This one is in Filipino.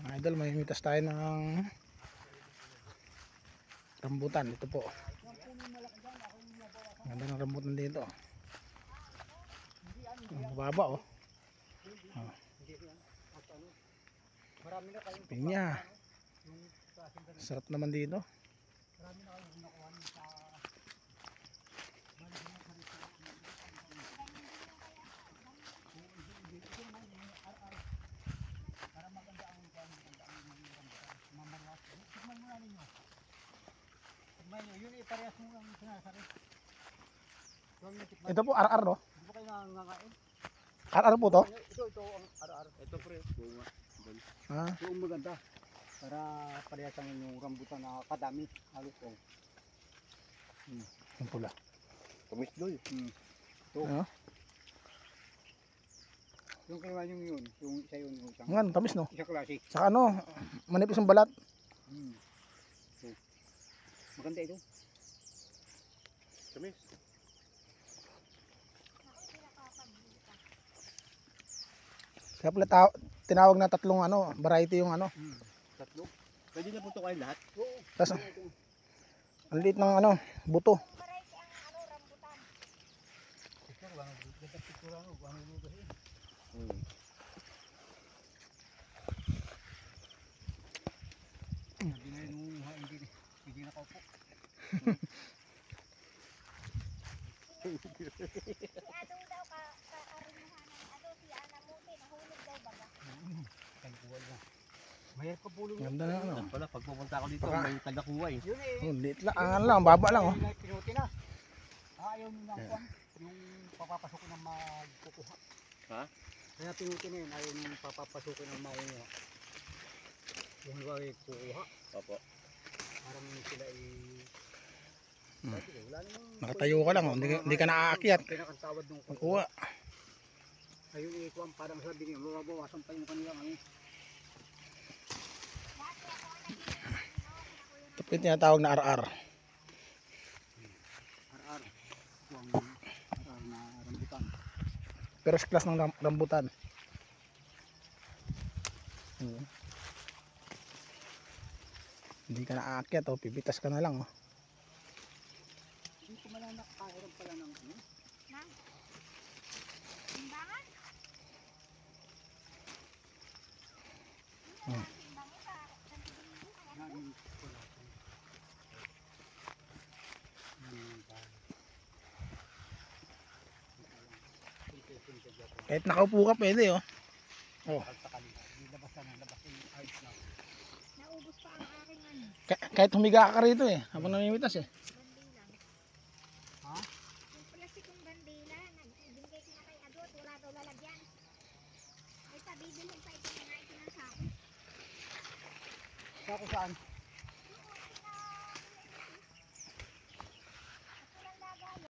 Mga idol, may mitas tayo ng rambutan. Ito po. Ganda ng rambutan dito. Ang baba oh. Pinya. Sarap naman dito. Ito po RR no? Hindi ba kayo nangangain? RR po to? Ito ang RR. Ito pre, bunga. Ah, Ito ang maganda. Para parehas ang yung rambutan na kadami. Halos ko. yung pula. Tamis doy. Ito. Ano? Yung kaya yung yun. Yung isa yun. Yung isang, Ngan, tamis no? isa klase. Saka ano, manipis ang balat. Ito. Maganda ito. Tamis. Kaya pala tinawag na tatlong ano, variety yung ano. Tatlo. Pwede na po ito kayo lahat? Oo. Tapos, ang liit ng ano, buto. Hindi na yung hindi na kaupo. Adong daw ka-arimuhanan ado si Ana Muti nahulog daw baga. Tagpuan na. Mayroon pa pulong. Ganda na ano. Pala pag pupunta ako dito Baka- may tagakuha eh. Yun eh. Oh, liit lang, angan lang, baba lang oh. Pinuti na. Ayaw nyo ng kwan. Yung papapasukin ng magkukuha. Ha? Kaya pinuti na yun. Ayaw nyo papapasukin ng makukuha. Yung iba ay kukuha. Opo. Parang sila ay... Wala namang... Nakatayo ka lang oh, hindi ka naaakyat. Pinakantawad nung Magkuha. Ayun ikuan parang sabi niyo, mababawasan pa yung kanilang ano. Ito po yung tinatawag na RR. RR. Kuwang RR na rambutan. First class ng rambutan. Hindi ka naaakyat oh, pipitas ka na lang oh. Hindi ko malanak kairam pala ng ano. Nang timbangan? Timbangan sa Naging wala. Kahit nakaupo ka pwede oh. Oh. naubos pa ang aking ano. Kahit humiga ka rito eh, habang namimitas eh. Bandila. Ha? Yung plastikong bandila, nagbigay ko na kay Adot, wala daw lalagyan. Ay sabi, bilhin pa ito na ito ng sako. Sako saan?